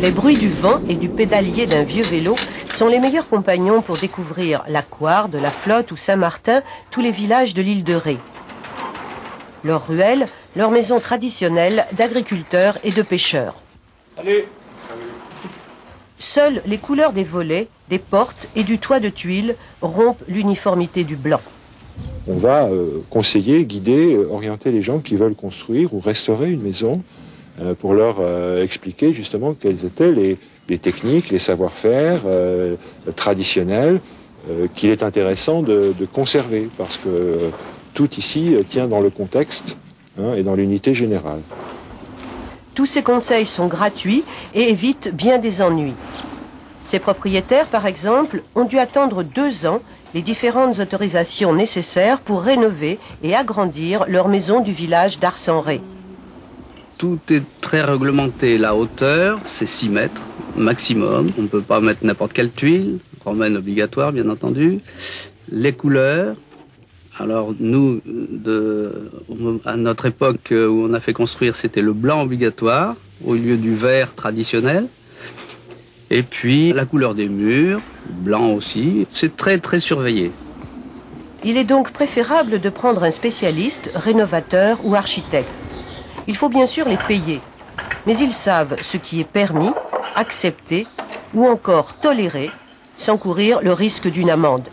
Les bruits du vent et du pédalier d'un vieux vélo sont les meilleurs compagnons pour découvrir la Couarde, la Flotte ou Saint-Martin, tous les villages de l'île de Ré. Leurs ruelles, leurs maisons traditionnelles d'agriculteurs et de pêcheurs. Salut. Seules les couleurs des volets, des portes et du toit de tuiles rompent l'uniformité du blanc. On va conseiller, guider, orienter les gens qui veulent construire ou restaurer une maison pour leur expliquer justement quelles étaient les techniques, les savoir-faire traditionnels qu'il est intéressant de conserver parce que tout ici tient dans le contexte et dans l'unité générale. Tous ces conseils sont gratuits et évitent bien des ennuis. Ces propriétaires, par exemple, ont dû attendre 2 ans les différentes autorisations nécessaires pour rénover et agrandir leur maison du village d'Ars-en-Ré. Tout est très réglementé. La hauteur, c'est 6 mètres maximum. On ne peut pas mettre n'importe quelle tuile, romaine obligatoire bien entendu. Les couleurs. Alors nous, à notre époque où on a fait construire, c'était le blanc obligatoire au lieu du vert traditionnel. Et puis la couleur des murs, blanc aussi, c'est très très surveillé. Il est donc préférable de prendre un spécialiste, rénovateur ou architecte. Il faut bien sûr les payer, mais ils savent ce qui est permis, accepté ou encore toléré, sans courir le risque d'une amende.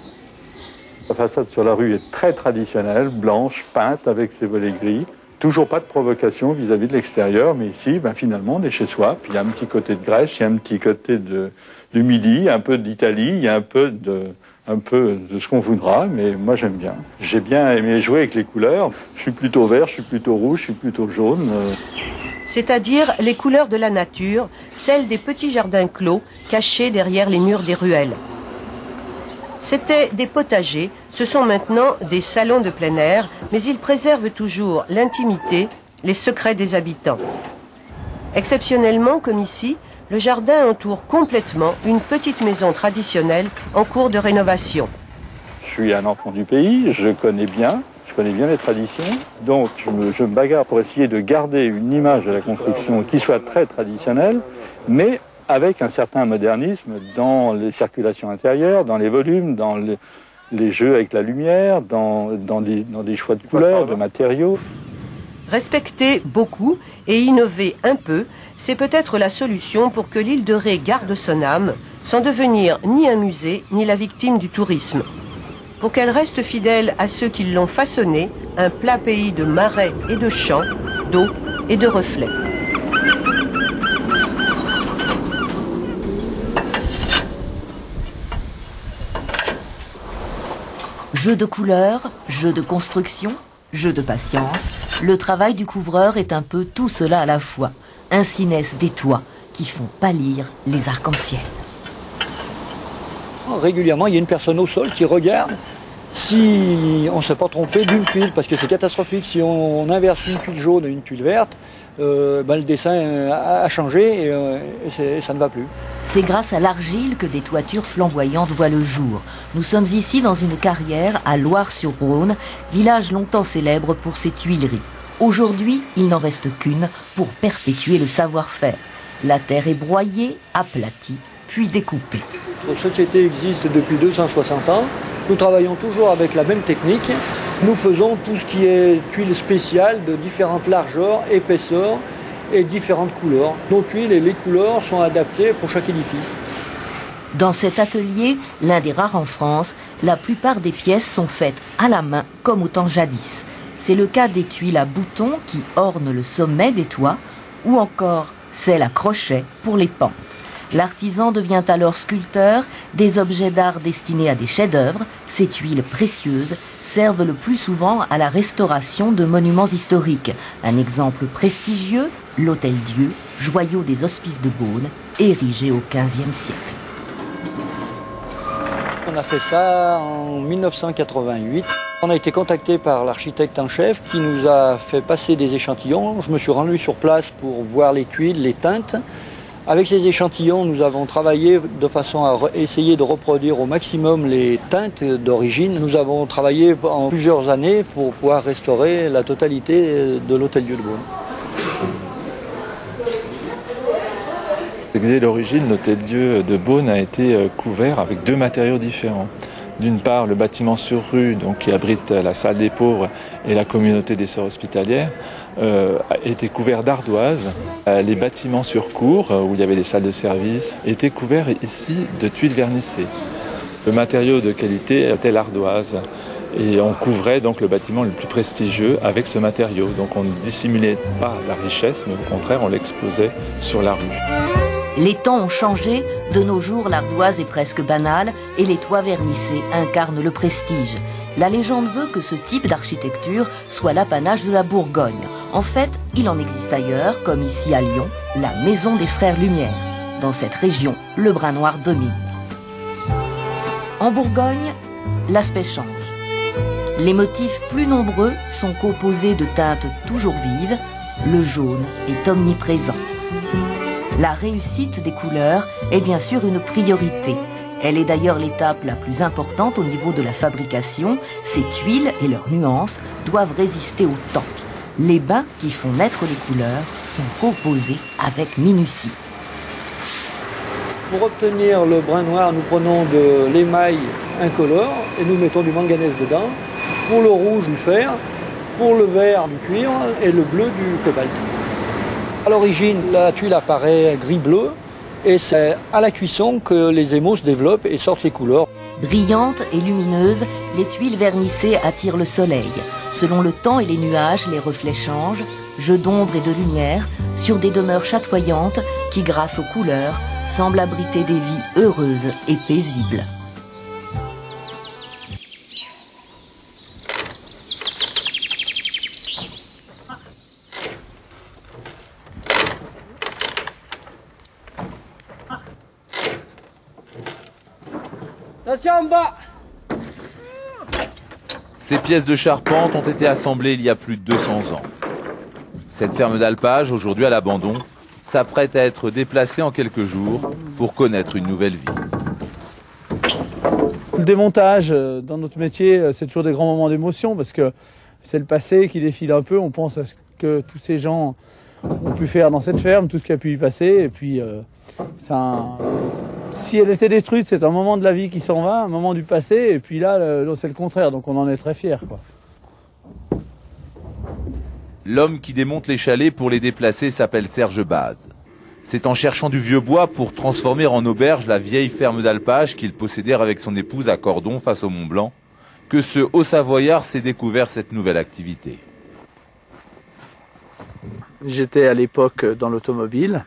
La façade sur la rue est très traditionnelle, blanche, peinte avec ses volets gris. Toujours pas de provocation vis-à-vis de l'extérieur, mais ici, finalement, on est chez soi. Puis il y a un petit côté de Grèce, il y a un petit côté du Midi, un peu d'Italie, il y a un peu de ce qu'on voudra, mais moi j'aime bien. J'ai bien aimé jouer avec les couleurs. Je suis plutôt vert, je suis plutôt rouge, je suis plutôt jaune. C'est-à-dire les couleurs de la nature, celles des petits jardins clos cachés derrière les murs des ruelles. C'étaient des potagers, ce sont maintenant des salons de plein air, mais ils préservent toujours l'intimité, les secrets des habitants. Exceptionnellement, comme ici, le jardin entoure complètement une petite maison traditionnelle en cours de rénovation. Je suis un enfant du pays, je connais bien les traditions, donc je me bagarre pour essayer de garder une image de la construction qui soit très traditionnelle, mais avec un certain modernisme dans les circulations intérieures, dans les volumes, dans les jeux avec la lumière, dans des choix de couleurs, de matériaux. Respecter beaucoup et innover un peu, c'est peut-être la solution pour que l'île de Ré garde son âme, sans devenir ni un musée, ni la victime du tourisme. Pour qu'elle reste fidèle à ceux qui l'ont façonnée, un plat pays de marais et de champs, d'eau et de reflets. Jeu de couleurs, jeu de construction, jeu de patience, le travail du couvreur est un peu tout cela à la fois. Ainsi naissent des toits qui font pâlir les arcs-en-ciel. Régulièrement, il y a une personne au sol qui regarde si on ne s'est pas trompé d'une tuile, parce que c'est catastrophique. Si on inverse une tuile jaune et une tuile verte, le dessin a changé et ça ne va plus. C'est grâce à l'argile que des toitures flamboyantes voient le jour. Nous sommes ici dans une carrière à Loire-sur-Rhône, village longtemps célèbre pour ses tuileries. Aujourd'hui, il n'en reste qu'une pour perpétuer le savoir-faire. La terre est broyée, aplatie, puis découpée. Notre société existe depuis 260 ans. Nous travaillons toujours avec la même technique. Nous faisons tout ce qui est tuiles spéciales de différentes largeurs, épaisseurs et différentes couleurs. Nos tuiles et les couleurs sont adaptées pour chaque édifice. Dans cet atelier, l'un des rares en France, la plupart des pièces sont faites à la main comme au temps jadis. C'est le cas des tuiles à boutons qui ornent le sommet des toits ou encore celles à crochets pour les pentes. L'artisan devient alors sculpteur, des objets d'art destinés à des chefs-d'œuvre. Ces tuiles précieuses servent le plus souvent à la restauration de monuments historiques. Un exemple prestigieux, l'Hôtel-Dieu, joyau des Hospices de Beaune, érigé au XVe siècle. On a fait ça en 1988. On a été contacté par l'architecte en chef qui nous a fait passer des échantillons. Je me suis rendu sur place pour voir les tuiles, les teintes. Avec ces échantillons, nous avons travaillé de façon à essayer de reproduire au maximum les teintes d'origine. Nous avons travaillé en plusieurs années pour pouvoir restaurer la totalité de l'Hôtel-Dieu de Beaune. Dès l'origine, l'hôtel-dieu de Beaune a été couvert avec deux matériaux différents. D'une part, le bâtiment sur rue, donc, qui abrite la salle des pauvres et la communauté des sœurs hospitalières, était couvert d'ardoise. Les bâtiments sur cour, où il y avait des salles de service, étaient couverts ici de tuiles vernissées. Le matériau de qualité était l'ardoise. Et on couvrait donc le bâtiment le plus prestigieux avec ce matériau. Donc on ne dissimulait pas la richesse, mais au contraire, on l'exposait sur la rue. Les temps ont changé, de nos jours l'ardoise est presque banale et les toits vernissés incarnent le prestige. La légende veut que ce type d'architecture soit l'apanage de la Bourgogne. En fait, il en existe ailleurs, comme ici à Lyon, la Maison des Frères Lumière. Dans cette région, le brun noir domine. En Bourgogne, l'aspect change. Les motifs plus nombreux sont composés de teintes toujours vives, le jaune est omniprésent. La réussite des couleurs est bien sûr une priorité. Elle est d'ailleurs l'étape la plus importante au niveau de la fabrication. Ces tuiles et leurs nuances doivent résister au temps. Les bains qui font naître les couleurs sont composés avec minutie. Pour obtenir le brun noir, nous prenons de l'émail incolore et nous mettons du manganèse dedans. Pour le rouge, du fer. Pour le vert, du cuivre et le bleu, du cobalt. À l'origine, la tuile apparaît gris-bleu et c'est à la cuisson que les émaux se développent et sortent les couleurs. Brillantes et lumineuses, les tuiles vernissées attirent le soleil. Selon le temps et les nuages, les reflets changent, jeux d'ombre et de lumière, sur des demeures chatoyantes qui, grâce aux couleurs, semblent abriter des vies heureuses et paisibles. Attention en bas! Ces pièces de charpente ont été assemblées il y a plus de 200 ans. Cette ferme d'alpage, aujourd'hui à l'abandon, s'apprête à être déplacée en quelques jours pour connaître une nouvelle vie. Le démontage dans notre métier, c'est toujours des grands moments d'émotion parce que c'est le passé qui défile un peu. On pense à ce que tous ces gens ont pu faire dans cette ferme, tout ce qui a pu y passer. Et puis, si elle était détruite, c'est un moment de la vie qui s'en va, un moment du passé. Et puis là, c'est le contraire. Donc on en est très fiers, quoi. L'homme qui démonte les chalets pour les déplacer s'appelle Serge Baz. C'est en cherchant du vieux bois pour transformer en auberge la vieille ferme d'alpage qu'il possédait avec son épouse à Cordon face au Mont Blanc que ce Haut-Savoyard s'est découvert cette nouvelle activité. J'étais à l'époque dans l'automobile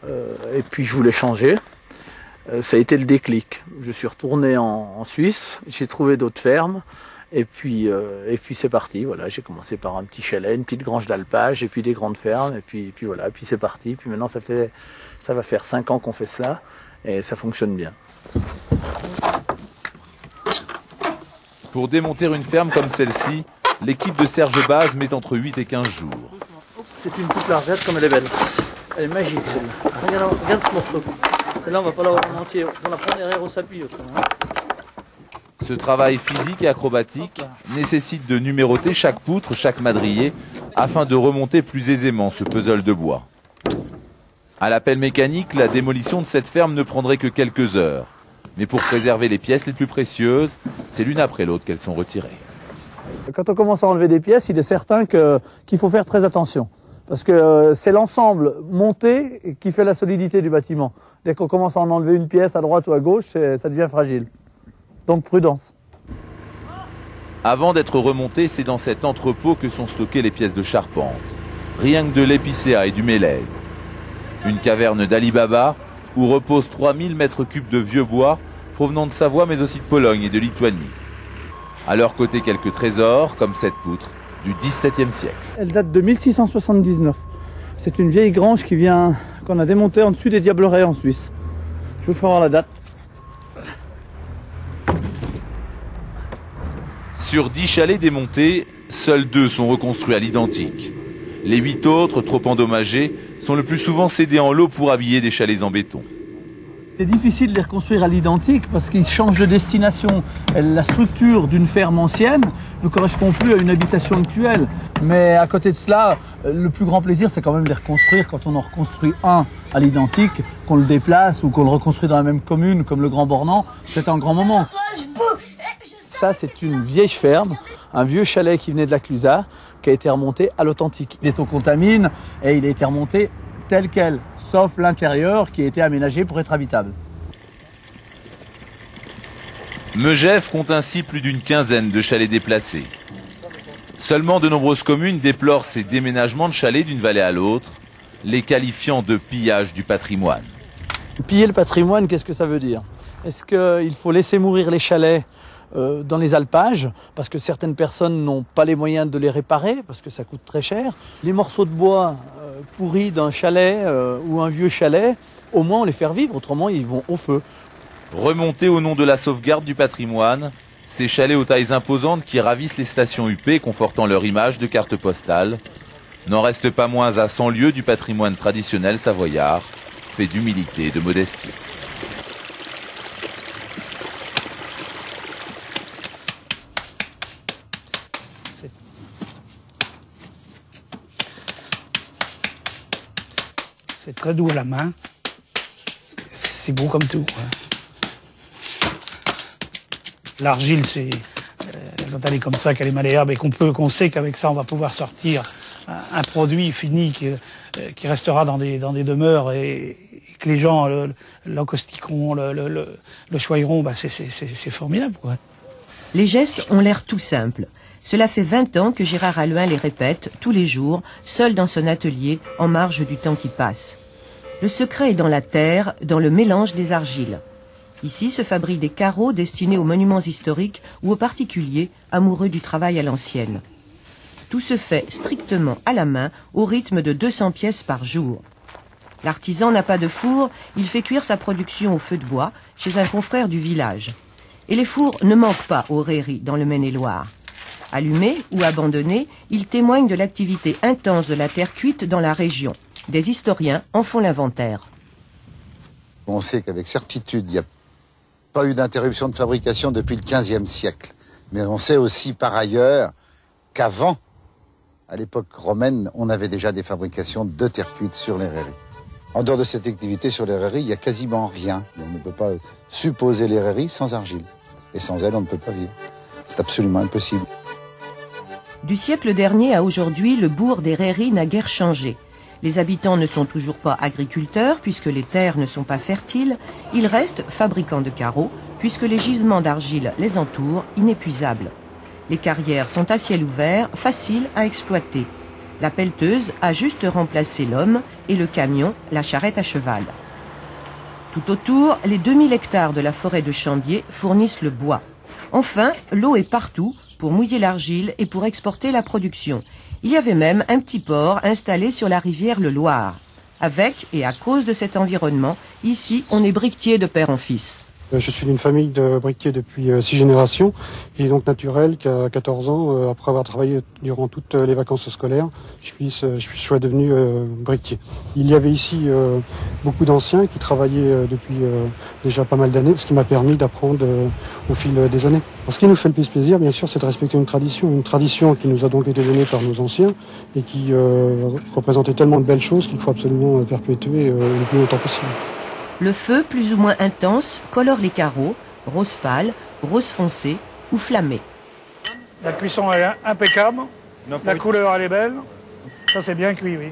et puis je voulais changer. Ça a été le déclic. Je suis retourné en Suisse, j'ai trouvé d'autres fermes. Et puis c'est parti, voilà, j'ai commencé par un petit chalet, une petite grange d'alpage, et puis des grandes fermes, et puis voilà, et puis c'est parti. Puis maintenant ça va faire 5 ans qu'on fait ça, et ça fonctionne bien. Pour démonter une ferme comme celle-ci, l'équipe de Serge Baz met entre 8 et 15 jours. C'est une petite largette comme elle est belle. Elle est magique celle-là. Regarde ce morceau. Celle-là on va pas l'avoir en entier, on va la prendre derrière au sapis autrement. Ce travail physique et acrobatique nécessite de numéroter chaque poutre, chaque madrier, afin de remonter plus aisément ce puzzle de bois. À la pelle mécanique, la démolition de cette ferme ne prendrait que quelques heures. Mais pour préserver les pièces les plus précieuses, c'est l'une après l'autre qu'elles sont retirées. Quand on commence à enlever des pièces, il est certain qu'il faut faire très attention. Parce que c'est l'ensemble monté qui fait la solidité du bâtiment. Dès qu'on commence à en enlever une pièce à droite ou à gauche, ça devient fragile. Donc prudence. Avant d'être remonté, c'est dans cet entrepôt que sont stockées les pièces de charpente. Rien que de l'épicéa et du mélèze. Une caverne d'Ali Baba où reposent 3000 mètres cubes de vieux bois provenant de Savoie mais aussi de Pologne et de Lituanie. À leur côté, quelques trésors comme cette poutre du XVIIe siècle. Elle date de 1679. C'est une vieille grange qu'on a démontée en dessus des Diablerets en Suisse. Je vous fais voir la date. Sur 10 chalets démontés, seuls 2 sont reconstruits à l'identique. Les 8 autres, trop endommagés, sont le plus souvent cédés en lot pour habiller des chalets en béton. C'est difficile de les reconstruire à l'identique parce qu'ils changent de destination. La structure d'une ferme ancienne ne correspond plus à une habitation actuelle. Mais à côté de cela, le plus grand plaisir, c'est quand même de les reconstruire quand on en reconstruit un à l'identique, qu'on le déplace ou qu'on le reconstruit dans la même commune, comme le Grand Bornand. C'est un grand moment. Ça, c'est une vieille ferme, un vieux chalet qui venait de la Clusaz, qui a été remonté à l'authentique. Il est au contamine et il a été remonté tel quel, sauf l'intérieur qui a été aménagé pour être habitable. Megève compte ainsi plus d'une quinzaine de chalets déplacés. Seulement de nombreuses communes déplorent ces déménagements de chalets d'une vallée à l'autre, les qualifiant de pillage du patrimoine. Piller le patrimoine, qu'est-ce que ça veut dire? Est-ce qu'il faut laisser mourir les chalets dans les alpages, parce que certaines personnes n'ont pas les moyens de les réparer, parce que ça coûte très cher. Les morceaux de bois pourris d'un chalet ou un vieux chalet, au moins on les fait revivre, autrement ils vont au feu. Remontés au nom de la sauvegarde du patrimoine, ces chalets aux tailles imposantes qui ravissent les stations UP, confortant leur image de carte postale, n'en restent pas moins à 100 lieues du patrimoine traditionnel savoyard, fait d'humilité et de modestie. C'est très doux à la main. C'est beau comme tout. L'argile, c'est quand elle est comme ça, qu'elle est malléable et qu'on sait qu'avec ça, on va pouvoir sortir un produit fini qui restera dans des demeures et que les gens l'encaustiqueront, le choyeront, bah c'est formidable, quoi. Les gestes ont l'air tout simples. Cela fait 20 ans que Gérard Alluin les répète tous les jours, seul dans son atelier, en marge du temps qui passe. Le secret est dans la terre, dans le mélange des argiles. Ici se fabriquent des carreaux destinés aux monuments historiques ou aux particuliers amoureux du travail à l'ancienne. Tout se fait strictement à la main, au rythme de 200 pièces par jour. L'artisan n'a pas de four, il fait cuire sa production au feu de bois, chez un confrère du village. Et les fours ne manquent pas aux rairies dans le Maine-et-Loire. Allumés ou abandonnés, ils témoignent de l'activité intense de la terre cuite dans la région. Des historiens en font l'inventaire. On sait qu'avec certitude, il n'y a pas eu d'interruption de fabrication depuis le XVe siècle. Mais on sait aussi par ailleurs qu'avant, à l'époque romaine, on avait déjà des fabrications de terre cuite sur les rairies. En dehors de cette activité sur les rairies, il n'y a quasiment rien. On ne peut pas supposer les rairies sans argile. Et sans elle, on ne peut pas vivre. C'est absolument impossible. Du siècle dernier à aujourd'hui, le bourg des rairies n'a guère changé. Les habitants ne sont toujours pas agriculteurs puisque les terres ne sont pas fertiles. Ils restent fabricants de carreaux puisque les gisements d'argile les entourent, inépuisables. Les carrières sont à ciel ouvert, faciles à exploiter. La pelleteuse a juste remplacé l'homme et le camion, la charrette à cheval. Tout autour, les 2000 hectares de la forêt de Chambier fournissent le bois. Enfin, l'eau est partout pour mouiller l'argile et pour exporter la production. Il y avait même un petit port installé sur la rivière le Loire. Avec et à cause de cet environnement, ici, on est briquetier de père en fils. Je suis d'une famille de briquetiers depuis 6 générations. Il est donc naturel qu'à 14 ans, après avoir travaillé durant toutes les vacances scolaires, je sois devenu briquetier. Il y avait ici beaucoup d'anciens qui travaillaient depuis déjà pas mal d'années, ce qui m'a permis d'apprendre au fil des années. Ce qui nous fait le plus plaisir, bien sûr, c'est de respecter une tradition qui nous a donc été donnée par nos anciens et qui représentait tellement de belles choses qu'il faut absolument perpétuer le plus longtemps possible. Le feu, plus ou moins intense, colore les carreaux, rose pâle, rose foncé ou flammé. La cuisson est impeccable, la couleur elle est belle, ça c'est bien cuit, oui.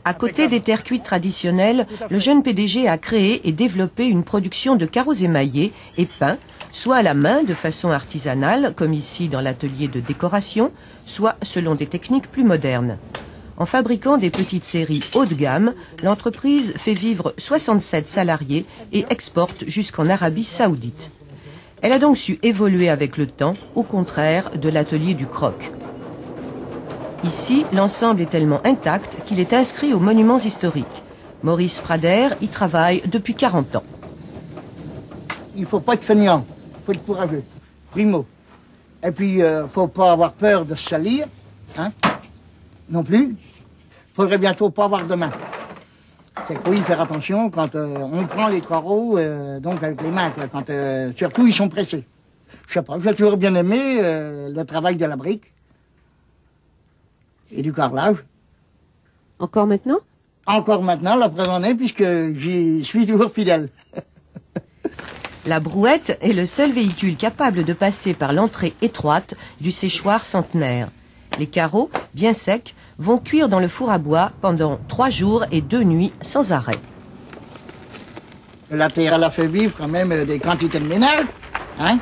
À côté des terres cuites traditionnelles, le jeune PDG a créé et développé une production de carreaux émaillés et peints, soit à la main de façon artisanale, comme ici dans l'atelier de décoration, soit selon des techniques plus modernes. En fabriquant des petites séries haut de gamme, l'entreprise fait vivre 67 salariés et exporte jusqu'en Arabie Saoudite. Elle a donc su évoluer avec le temps, au contraire de l'atelier du croc. Ici, l'ensemble est tellement intact qu'il est inscrit aux monuments historiques. Maurice Prader y travaille depuis 40 ans. Il ne faut pas être fainéant, il faut être courageux, primo. Et puis, il ne faut pas avoir peur de se salir, hein, non plus. Il faudrait bientôt pas avoir de main. C'est qu'il faut y faire attention quand on prend les carreaux, donc avec les mains, quoi, quand surtout ils sont pressés. Je sais pas, j'ai toujours bien aimé le travail de la brique et du carrelage. Encore maintenant? Encore maintenant, la présente année, puisque j'y suis toujours fidèle. La brouette est le seul véhicule capable de passer par l'entrée étroite du séchoir centenaire. Les carreaux, bien secs, vont cuire dans le four à bois pendant 3 jours et 2 nuits sans arrêt. La terre, elle a fait vivre quand même des quantités de ménage, hein.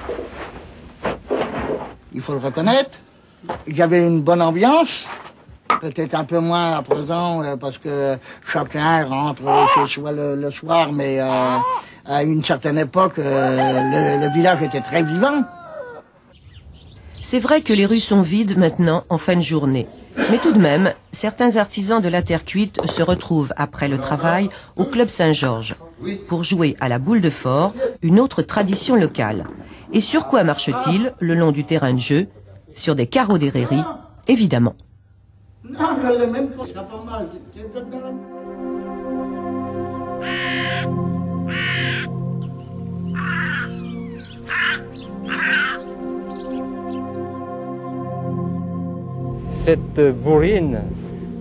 Il faut le reconnaître. Il y avait une bonne ambiance. Peut-être un peu moins à présent parce que chacun rentre chez soi le soir, mais à une certaine époque, le village était très vivant. C'est vrai que les rues sont vides maintenant en fin de journée. Mais tout de même, certains artisans de la terre cuite se retrouvent après le travail au Club Saint-Georges pour jouer à la boule de fort, une autre tradition locale. Et sur quoi marche-t-il le long du terrain de jeu? Sur des carreaux d'Héréry, évidemment. Non, je l'ai même pas, c'est pas mal. Cette bourrine,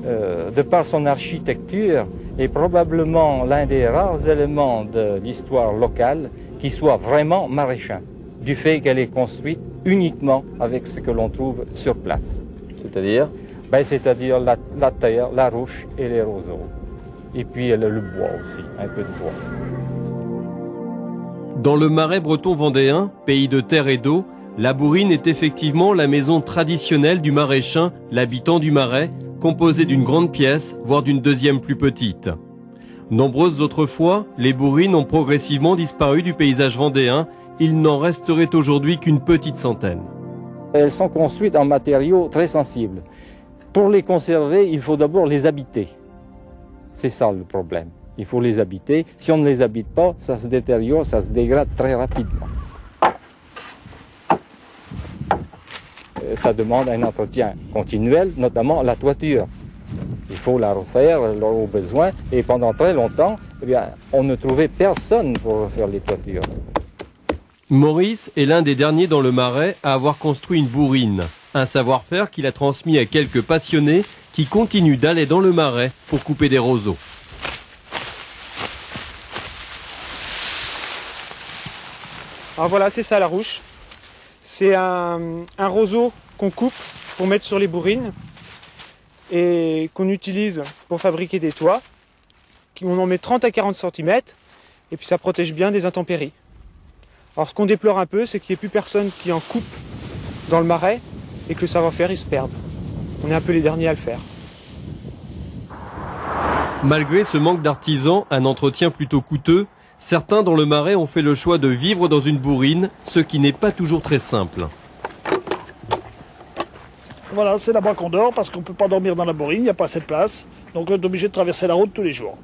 de par son architecture, est probablement l'un des rares éléments de l'histoire locale qui soit vraiment maraîchin, du fait qu'elle est construite uniquement avec ce que l'on trouve sur place. C'est-à-dire? C'est-à-dire la terre, la ruche et les roseaux. Et puis le bois aussi, un peu de bois. Dans le Marais breton vendéen, pays de terre et d'eau, la bourrine est effectivement la maison traditionnelle du maraîchin, l'habitant du Marais, composée d'une grande pièce, voire d'une deuxième plus petite. Nombreuses autres fois, les bourrines ont progressivement disparu du paysage vendéen. Il n'en resterait aujourd'hui qu'une petite centaine. Elles sont construites en matériaux très sensibles. Pour les conserver, il faut d'abord les habiter. C'est ça le problème. Il faut les habiter. Si on ne les habite pas, ça se détériore, ça se dégrade très rapidement. Ça demande un entretien continuel, notamment la toiture. Il faut la refaire au besoin. Et pendant très longtemps, on ne trouvait personne pour refaire les toitures. Maurice est l'un des derniers dans le Marais à avoir construit une bourrine. Un savoir-faire qu'il a transmis à quelques passionnés qui continuent d'aller dans le Marais pour couper des roseaux. Alors voilà, c'est ça la ruche. C'est un roseau qu'on coupe pour mettre sur les bourrines et qu'on utilise pour fabriquer des toits. On en met 30 à 40 cm et puis ça protège bien des intempéries. Alors ce qu'on déplore un peu, c'est qu'il n'y ait plus personne qui en coupe dans le Marais et que le savoir-faire il se perde. On est un peu les derniers à le faire. Malgré ce manque d'artisans, un entretien plutôt coûteux, certains dans le Marais ont fait le choix de vivre dans une bourrine, ce qui n'est pas toujours très simple. Voilà, c'est là-bas qu'on dort parce qu'on ne peut pas dormir dans la bourrine, il n'y a pas assez de place. Donc on est obligé de traverser la route tous les jours.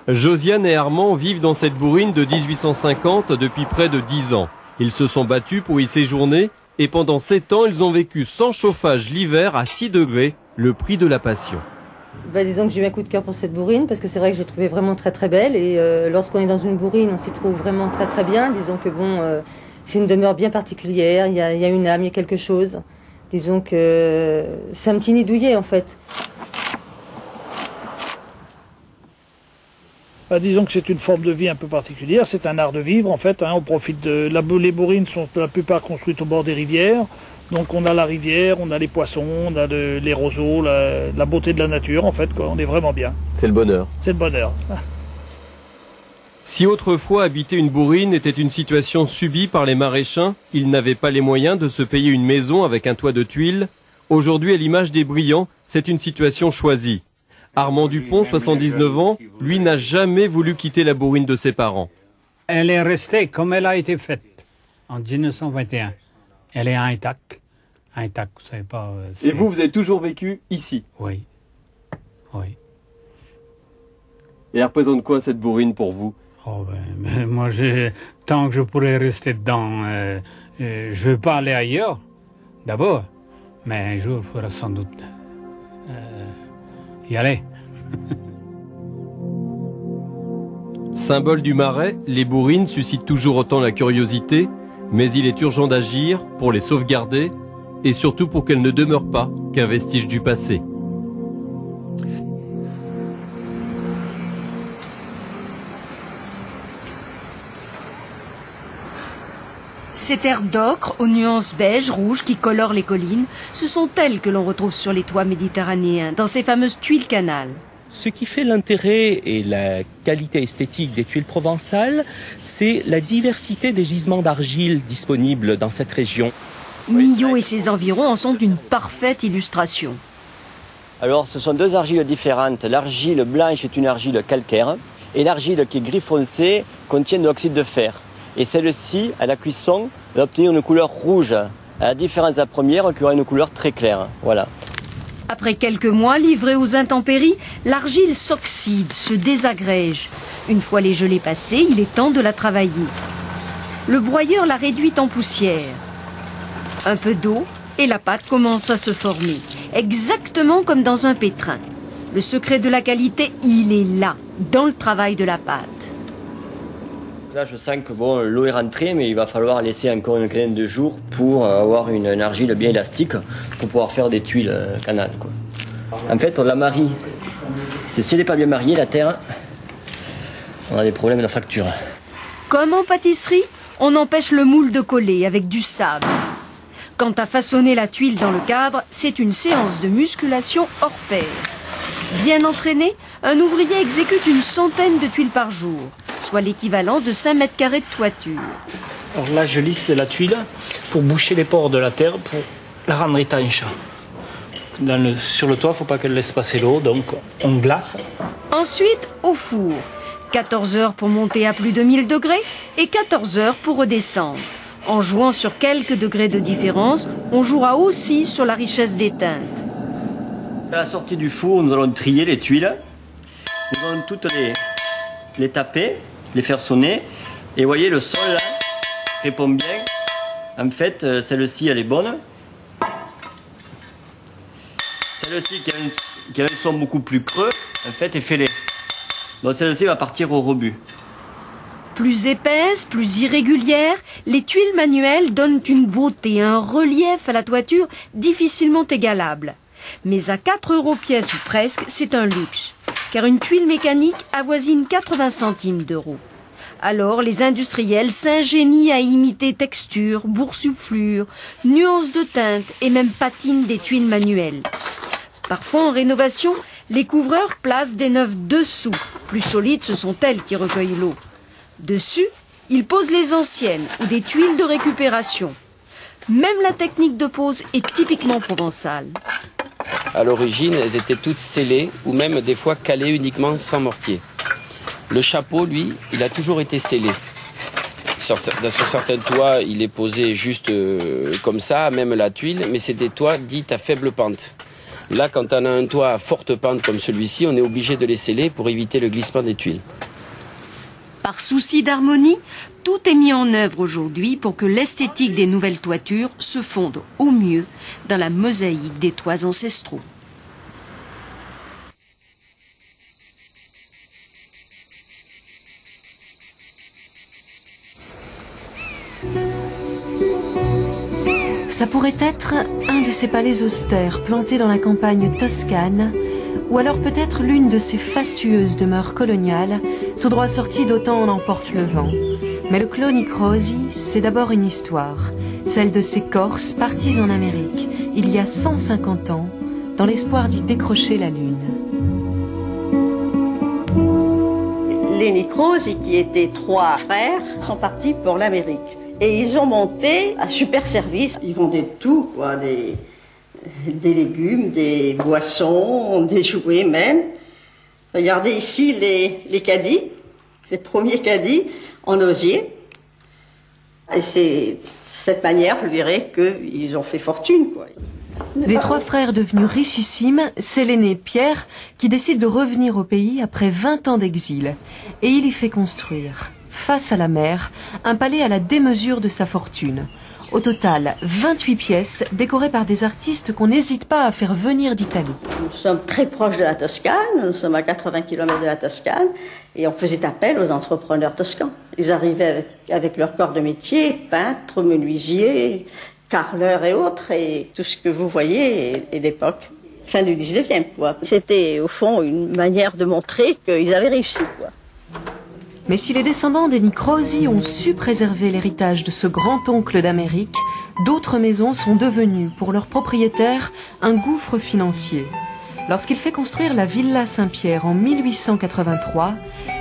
Josiane et Armand vivent dans cette bourrine de 1850 depuis près de 10 ans. Ils se sont battus pour y séjourner et pendant 7 ans, ils ont vécu sans chauffage l'hiver à 6 degrés, le prix de la passion. Disons que j'ai eu un coup de cœur pour cette bourrine parce que c'est vrai que j'ai trouvé vraiment très très belle et lorsqu'on est dans une bourrine, on s'y trouve vraiment très très bien. Disons que c'est une demeure bien particulière, il y a une âme, il y a quelque chose. Disons que c'est un petit nid douillet en fait. Disons que c'est une forme de vie un peu particulière, c'est un art de vivre en fait. On profite les bourrines sont la plupart construites au bord des rivières. Donc on a la rivière, on a les poissons, on a les roseaux, la beauté de la nature en fait, quoi. On est vraiment bien. C'est le bonheur. C'est le bonheur. Si autrefois habiter une bourrine était une situation subie par les maraîchins, ils n'avaient pas les moyens de se payer une maison avec un toit de tuiles. Aujourd'hui, à l'image des Briands, c'est une situation choisie. Armand Dupont, 79 ans, lui n'a jamais voulu quitter la bourrine de ses parents. Elle est restée comme elle a été faite en 1921. Elle est intacte. Intacte, vous savez pas. Et vous avez toujours vécu ici? Oui. Oui. Et elle représente quoi cette bourrine pour vous? Moi, tant que je pourrais rester dedans, je ne veux pas aller ailleurs, d'abord. Mais un jour, il faudra sans doute y aller. Symbole du Marais, les bourrines suscitent toujours autant la curiosité, mais il est urgent d'agir pour les sauvegarder et surtout pour qu'elles ne demeurent pas qu'un vestige du passé. Ces terres d'ocre aux nuances beige, rouge qui colorent les collines, ce sont elles que l'on retrouve sur les toits méditerranéens, dans ces fameuses tuiles canal. Ce qui fait l'intérêt et la qualité esthétique des tuiles provençales, c'est la diversité des gisements d'argile disponibles dans cette région. Millau et ses environs en sont une parfaite illustration. Alors ce sont deux argiles différentes. L'argile blanche est une argile calcaire et l'argile qui est gris foncé contient de l'oxyde de fer. Et celle-ci, à la cuisson, va obtenir une couleur rouge, à la différence de la première qui aura une couleur très claire. Voilà. Après quelques mois livrés aux intempéries, l'argile s'oxyde, se désagrège. Une fois les gelées passées, il est temps de la travailler. Le broyeur la réduit en poussière. Un peu d'eau et la pâte commence à se former, exactement comme dans un pétrin. Le secret de la qualité, il est là, dans le travail de la pâte. Là, je sens que bon, l'eau est rentrée, mais il va falloir laisser encore une quinzaine de jours pour avoir une argile bien élastique pour pouvoir faire des tuiles canal, quoi. En fait, on la marie. Si elle n'est pas bien mariée, la terre, on a des problèmes de fracture. Comme en pâtisserie, on empêche le moule de coller avec du sable. Quant à façonner la tuile dans le cadre, c'est une séance de musculation hors pair. Bien entraîné, un ouvrier exécute une centaine de tuiles par jour, soit l'équivalent de 5 mètres carrés de toiture. Alors là, je lisse la tuile pour boucher les pores de la terre, pour la rendre étanche. Sur le toit, il ne faut pas qu'elle laisse passer l'eau, donc on glace. Ensuite, au four. 14 heures pour monter à plus de 1000 degrés et 14 heures pour redescendre. En jouant sur quelques degrés de différence, on jouera aussi sur la richesse des teintes. À la sortie du four, nous allons trier les tuiles. Nous allons toutes les taper, les faire sonner. Et vous voyez, le sol là répond bien. En fait, celle-ci, elle est bonne. Celle-ci qui a un son beaucoup plus creux, en fait, est fêlée. Donc celle-ci va partir au rebut. Plus épaisses, plus irrégulières, les tuiles manuelles donnent une beauté, un relief à la toiture difficilement égalable. Mais à 4 € pièce ou presque, c'est un luxe, car une tuile mécanique avoisine 80 centimes d'euros. Alors les industriels s'ingénient à imiter textures, boursouflures, nuances de teinte et même patines des tuiles manuelles. Parfois en rénovation, les couvreurs placent des neuves dessous. Plus solides, ce sont elles qui recueillent l'eau. Dessus, ils posent les anciennes ou des tuiles de récupération. Même la technique de pose est typiquement provençale. À l'origine, elles étaient toutes scellées ou même des fois calées uniquement sans mortier. Le chapeau, lui, il a toujours été scellé. Sur certains toits, il est posé juste comme ça, même la tuile, mais c'est des toits dits à faible pente. Là, quand on a un toit à forte pente comme celui-ci, on est obligé de les sceller pour éviter le glissement des tuiles. Par souci d'harmonie, tout est mis en œuvre aujourd'hui pour que l'esthétique des nouvelles toitures se fonde au mieux dans la mosaïque des toits ancestraux. Ça pourrait être un de ces palais austères plantés dans la campagne toscane, ou alors peut-être l'une de ces fastueuses demeures coloniales, tout droit sorties d'Autant en emporte le vent. Mais le Clos Nicrosi, c'est d'abord une histoire, celle de ces Corses partis en Amérique, il y a 150 ans, dans l'espoir d'y décrocher la lune. Les Nicrosi, qui étaient 3 frères, sont partis pour l'Amérique. Et ils ont monté un super service. Ils vendaient tout, quoi, des légumes, des boissons, des jouets même. Regardez ici les caddies, les premiers caddies en osier. Et c'est cette manière, je dirais, qu'ils ont fait fortune, quoi. Les 3 frères devenus richissimes, c'est l'aîné Pierre qui décide de revenir au pays après 20 ans d'exil. Et il y fait construire, face à la mer, un palais à la démesure de sa fortune. Au total, 28 pièces décorées par des artistes qu'on n'hésite pas à faire venir d'Italie. Nous sommes très proches de la Toscane, nous sommes à 80 km de la Toscane, et on faisait appel aux entrepreneurs toscans. Ils arrivaient avec leur corps de métier, peintres, menuisiers, carreleurs et autres, et tout ce que vous voyez est d'époque. Fin du 19e, quoi. C'était, au fond, une manière de montrer qu'ils avaient réussi, quoi. Mais si les descendants des Nicrosi ont su préserver l'héritage de ce grand-oncle d'Amérique, d'autres maisons sont devenues, pour leurs propriétaires, un gouffre financier. Lorsqu'il fait construire la Villa Saint-Pierre en 1883,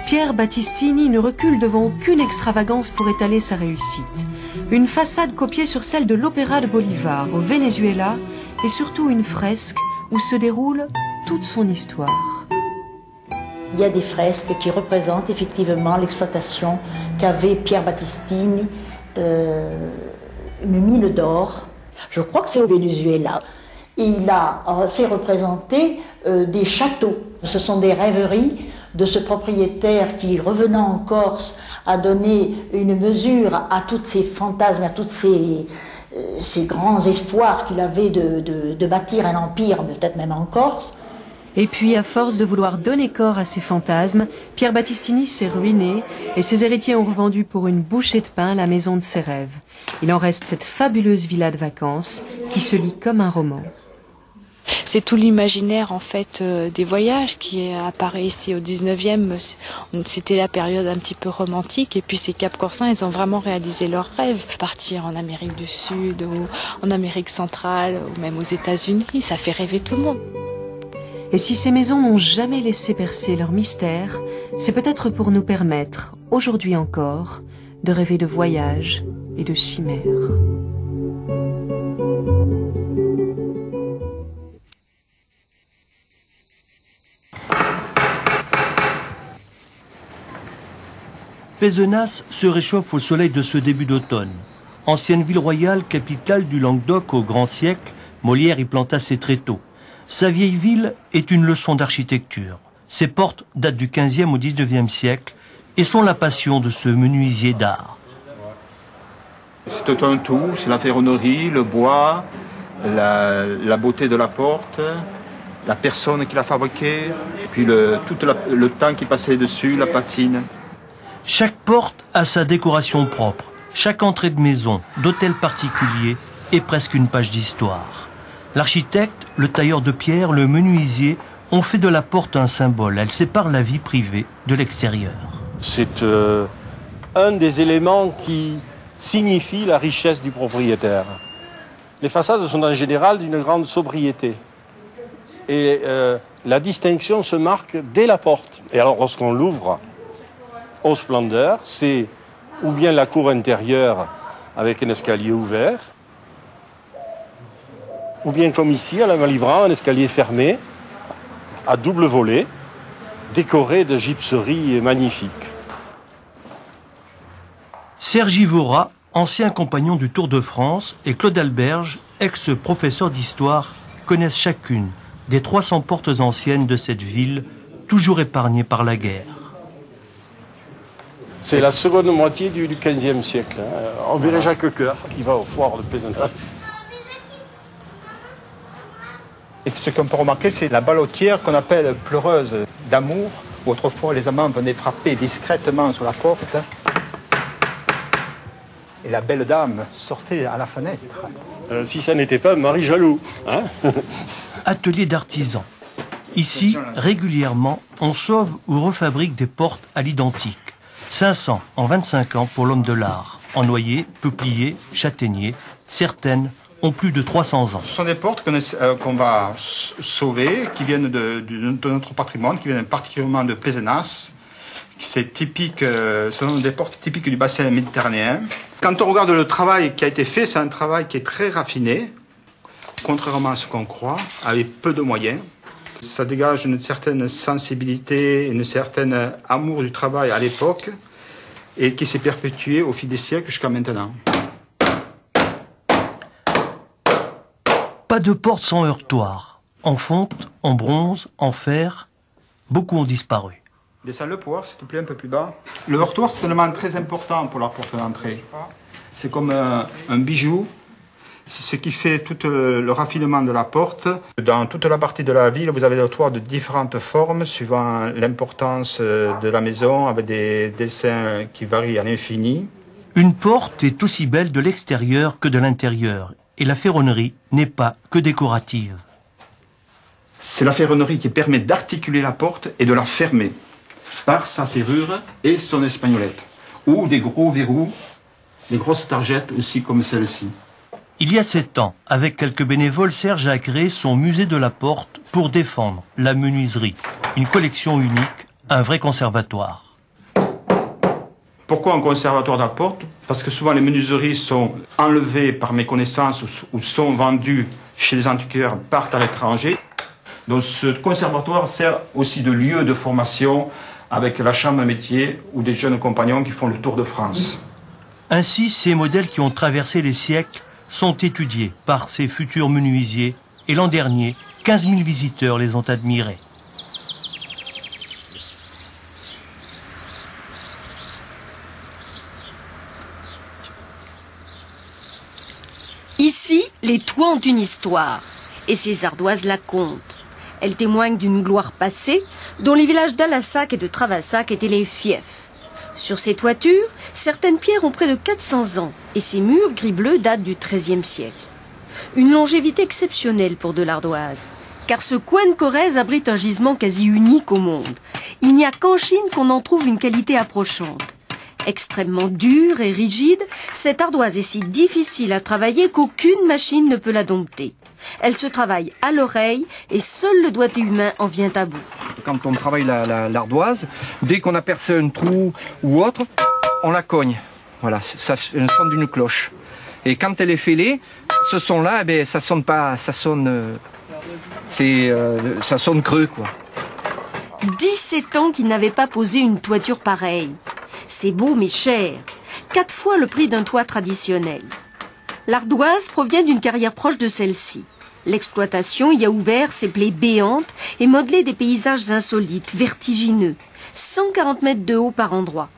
Pierre Battistini ne recule devant aucune extravagance pour étaler sa réussite. Une façade copiée sur celle de l'Opéra de Bolivar au Venezuela et surtout une fresque où se déroule toute son histoire. Il y a des fresques qui représentent effectivement l'exploitation qu'avait Pierre Battistini, une mine d'or. Je crois que c'est au Venezuela. Et il a fait représenter des châteaux. Ce sont des rêveries de ce propriétaire qui, revenant en Corse, a donné une mesure à tous ces fantasmes, à tous ces grands espoirs qu'il avait de bâtir un empire, peut-être même en Corse. Et puis, à force de vouloir donner corps à ces fantasmes, Pierre Battistini s'est ruiné et ses héritiers ont revendu pour une bouchée de pain la maison de ses rêves. Il en reste cette fabuleuse villa de vacances qui se lit comme un roman. C'est tout l'imaginaire en fait des voyages qui apparaît ici au 19e. C'était la période un petit peu romantique et puis ces Cap-Corsins, ils ont vraiment réalisé leurs rêves. Partir en Amérique du Sud ou en Amérique centrale ou même aux États-Unis, ça fait rêver tout le monde. Et si ces maisons n'ont jamais laissé percer leur mystère, c'est peut-être pour nous permettre, aujourd'hui encore, de rêver de voyages et de chimères. Pézenas se réchauffe au soleil de ce début d'automne. Ancienne ville royale, capitale du Languedoc au grand siècle, Molière y planta ses tréteaux. Sa vieille ville est une leçon d'architecture. Ses portes datent du 15e au 19e siècle et sont la passion de ce menuisier d'art. C'est un tout, c'est la ferronnerie, le bois, la beauté de la porte, la personne qui l'a fabriquée, puis tout le temps qui passait dessus, la patine. Chaque porte a sa décoration propre. Chaque entrée de maison, d'hôtel particulier est presque une page d'histoire. L'architecte, le tailleur de pierre, le menuisier ont fait de la porte un symbole. Elle sépare la vie privée de l'extérieur. C'est un des éléments qui signifie la richesse du propriétaire. Les façades sont en général d'une grande sobriété. Et la distinction se marque dès la porte. Et alors lorsqu'on l'ouvre aux splendeurs, c'est ou bien la cour intérieure avec un escalier ouvert, ou bien comme ici à la Malibran, un escalier fermé, à double volet, décoré de gypseries magnifiques. Serge Ivora, ancien compagnon du Tour de France, et Claude Alberge, ex-professeur d'histoire, connaissent chacune des 300 portes anciennes de cette ville, toujours épargnée par la guerre. C'est la seconde moitié du XVe siècle. On verrait Jacques Coeur qui va au foire de Pézenas. Et ce qu'on peut remarquer, c'est la ballotière qu'on appelle pleureuse d'amour. Autrefois, les amants venaient frapper discrètement sur la porte. Et la belle dame sortait à la fenêtre. Si ça n'était pas un mari jaloux. Hein. Atelier d'artisans. Ici, régulièrement, on sauve ou refabrique des portes à l'identique. 500 en 25 ans pour l'homme de l'art. En noyer, peuplier, châtaignier, certaines ont plus de 300 ans. Ce sont des portes qu'on va sauver, qui viennent de notre patrimoine, qui viennent particulièrement de Pézenas. C'est typique, ce sont des portes typiques du bassin méditerranéen. Quand on regarde le travail qui a été fait, c'est un travail qui est très raffiné, contrairement à ce qu'on croit, avec peu de moyens. Ça dégage une certaine sensibilité, une certaine amour du travail à l'époque, et qui s'est perpétué au fil des siècles jusqu'à maintenant. Pas de porte sans heurtoir. En fonte, en bronze, en fer, beaucoup ont disparu. Descends le poire, s'il te plaît, un peu plus bas. Le heurtoir, c'est un élément très important pour la porte d'entrée. C'est comme un bijou. C'est ce qui fait tout le raffinement de la porte. Dans toute la partie de la ville, vous avez des toits de différentes formes, suivant l'importance de la maison, avec des dessins qui varient à l'infini. Une porte est aussi belle de l'extérieur que de l'intérieur. Et la ferronnerie n'est pas que décorative. C'est la ferronnerie qui permet d'articuler la porte et de la fermer par sa serrure et son espagnolette. Ou des gros verrous, des grosses targettes aussi comme celle-ci. Il y a 7 ans, avec quelques bénévoles, Serge a créé son musée de la porte pour défendre la menuiserie. Une collection unique, un vrai conservatoire. Pourquoi un conservatoire de la porte? Parce que souvent les menuiseries sont enlevées par méconnaissance ou sont vendues chez les antiquaires, partent à l'étranger. Donc ce conservatoire sert aussi de lieu de formation avec la chambre métier ou des jeunes compagnons qui font le tour de France. Ainsi, ces modèles qui ont traversé les siècles sont étudiés par ces futurs menuisiers et l'an dernier, 15 000 visiteurs les ont admirés. Ici, les toits ont une histoire et ces ardoises la comptent. Elles témoignent d'une gloire passée dont les villages d'Alassac et de Travassac étaient les fiefs. Sur ces toitures, certaines pierres ont près de 400 ans et ces murs gris-bleu datent du XIIIe siècle. Une longévité exceptionnelle pour de l'ardoise, car ce coin de Corrèze abrite un gisement quasi unique au monde. Il n'y a qu'en Chine qu'on en trouve une qualité approchante. Extrêmement dure et rigide, cette ardoise est si difficile à travailler qu'aucune machine ne peut la dompter. Elle se travaille à l'oreille et seul le doigté humain en vient à bout. Quand on travaille l'ardoise, dès qu'on a percé un trou ou autre, on la cogne. Voilà, ça fait le son d'une cloche. Et quand elle est fêlée, ce son-là, eh bien, ça sonne pas, ça sonne creux, quoi. 17 ans qu'il n'avait pas posé une toiture pareille. C'est beau mais cher. 4 fois le prix d'un toit traditionnel. L'ardoise provient d'une carrière proche de celle-ci. L'exploitation y a ouvert ses plaies béantes et modelé des paysages insolites, vertigineux. 140 mètres de haut par endroit.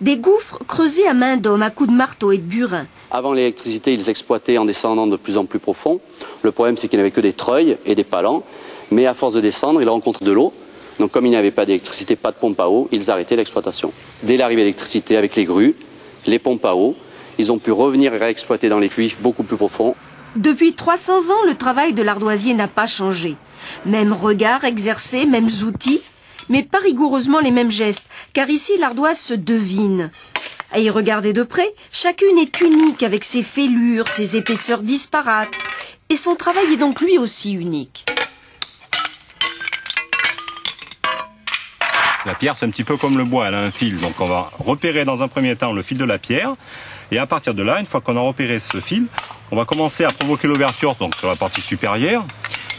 Des gouffres creusés à main d'homme, à coups de marteau et de burin. Avant l'électricité, ils exploitaient en descendant de plus en plus profond. Le problème, c'est qu'il n'y avait que des treuils et des palans. Mais à force de descendre, ils rencontrent de l'eau. Donc comme il n'y avait pas d'électricité, pas de pompe à eau, ils arrêtaient l'exploitation. Dès l'arrivée de l'électricité, avec les grues, les pompes à eau, ils ont pu revenir et réexploiter dans les puits beaucoup plus profonds. Depuis 300 ans, le travail de l'ardoisier n'a pas changé. Même regard exercé, mêmes outils, mais pas rigoureusement les mêmes gestes, car ici l'ardoise se devine. À y regarder de près, chacune est unique avec ses fêlures, ses épaisseurs disparates. Et son travail est donc lui aussi unique. La pierre, c'est un petit peu comme le bois, elle a un fil. Donc on va repérer dans un premier temps le fil de la pierre. Et à partir de là, une fois qu'on a repéré ce fil, on va commencer à provoquer l'ouverture donc sur la partie supérieure.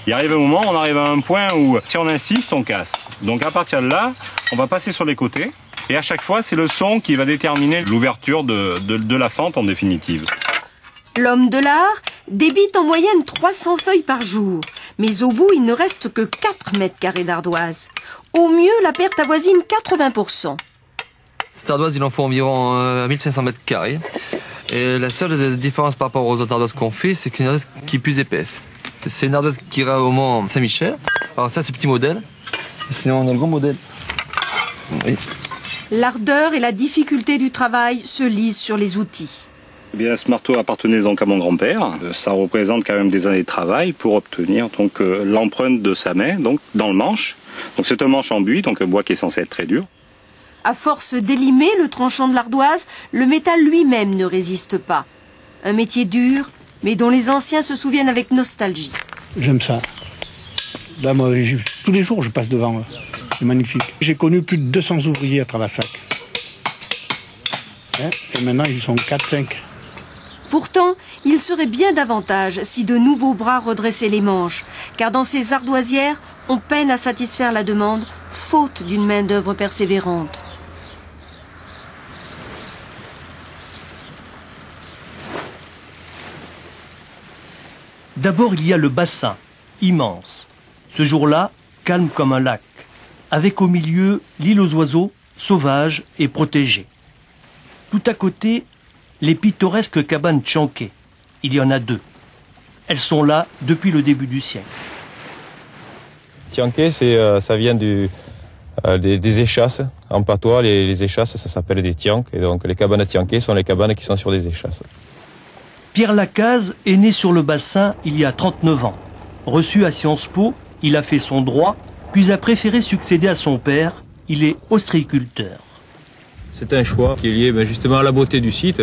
Il arrive un moment, on arrive à un point où si on insiste, on casse. Donc à partir de là, on va passer sur les côtés. Et à chaque fois, c'est le son qui va déterminer l'ouverture de la fente en définitive. L'homme de l'art débite en moyenne 300 feuilles par jour. Mais au bout, il ne reste que 4 mètres carrés d'ardoise. Au mieux, la perte avoisine 80%. Cette ardoise, il en faut environ 1500 mètres carrés. Et la seule différence par rapport aux autres ardoises qu'on fait, c'est que c'est une ardoise qui est plus épaisse. C'est une ardoise qui ira au Mont Saint-Michel. Alors ça, c'est le petit modèle. Sinon, on a le gros modèle. Oui. L'ardeur et la difficulté du travail se lisent sur les outils. Eh bien, ce marteau appartenait donc à mon grand-père. Ça représente quand même des années de travail pour obtenir donc l'empreinte de sa main donc dans le manche. Donc c'est un manche en buis, donc un bois qui est censé être très dur. À force d'élimer le tranchant de l'ardoise, le métal lui-même ne résiste pas. Un métier dur, mais dont les anciens se souviennent avec nostalgie. J'aime ça. Là, moi, tous les jours, je passe devant eux. C'est magnifique. J'ai connu plus de 200 ouvriers à Travassac. Et maintenant, ils sont 4-5. Pourtant, il serait bien davantage si de nouveaux bras redressaient les manches, car dans ces ardoisières, on peine à satisfaire la demande, faute d'une main-d'œuvre persévérante. D'abord, il y a le bassin, immense. Ce jour-là, calme comme un lac, avec au milieu l'île aux oiseaux, sauvage et protégée. Tout à côté, les pittoresques cabanes Tchanké. Il y en a 2. Elles sont là depuis le début du siècle. Tianké, ça vient des échasses. En patois, les échasses, ça s'appelle des tianks. Et donc les cabanes Tianké sont les cabanes qui sont sur des échasses. Pierre Lacaze est né sur le bassin il y a 39 ans. Reçu à Sciences Po, il a fait son droit, puis a préféré succéder à son père. Il est ostréiculteur. C'est un choix qui est lié justement à la beauté du site.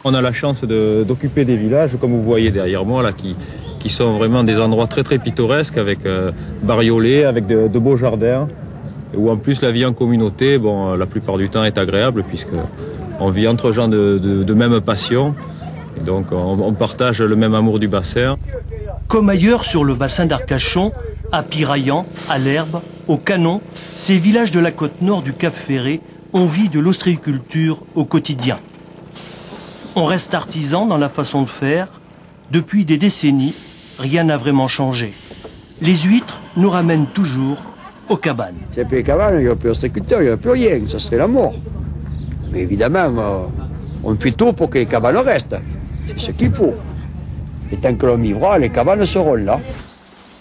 On a la chance d'occuper des villages, comme vous voyez derrière moi, là, qui sont vraiment des endroits très très pittoresques, avec bariolés, avec de beaux jardins, où en plus la vie en communauté, la plupart du temps est agréable, puisqu'on vit entre gens de même passion, et donc on partage le même amour du bassin. Comme ailleurs sur le bassin d'Arcachon, à Piraillan, à l'Herbe, au Canon, ces villages de la côte nord du Cap Ferré ont vie de l'ostréiculture au quotidien. On reste artisan dans la façon de faire. Depuis des décennies, rien n'a vraiment changé. Les huîtres nous ramènent toujours aux cabanes. S'il n'y a plus les cabanes, il n'y a plus d'ostréiculteurs, il n'y a plus rien, ça serait la mort. Mais évidemment, on fait tout pour que les cabanes restent. C'est ce qu'il faut. Et tant que l'on vivra, les cabanes seront là.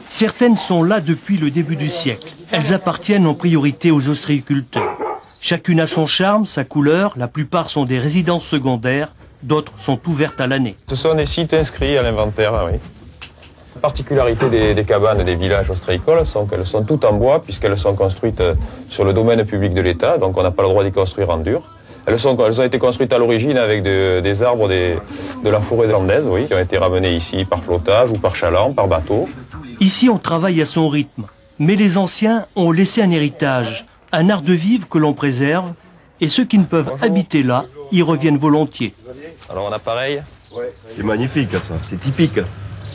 Certaines sont là depuis le début du siècle. Elles appartiennent en priorité aux ostréiculteurs. Chacune a son charme, sa couleur. La plupart sont des résidences secondaires. D'autres sont ouvertes à l'année. Ce sont des sites inscrits à l'inventaire, oui. La particularité des cabanes des villages ostréicoles sont qu'elles sont toutes en bois, puisqu'elles sont construites sur le domaine public de l'État, donc on n'a pas le droit d'y construire en dur. Elles ont été construites à l'origine avec des arbres de la forêt landaise, oui, qui ont été ramenés ici par flottage ou par chaland, par bateau. Ici, on travaille à son rythme. Mais les anciens ont laissé un héritage, un art de vivre que l'on préserve, et ceux qui ne peuvent habiter là y reviennent volontiers. Alors on a pareil. C'est magnifique, ça, c'est typique.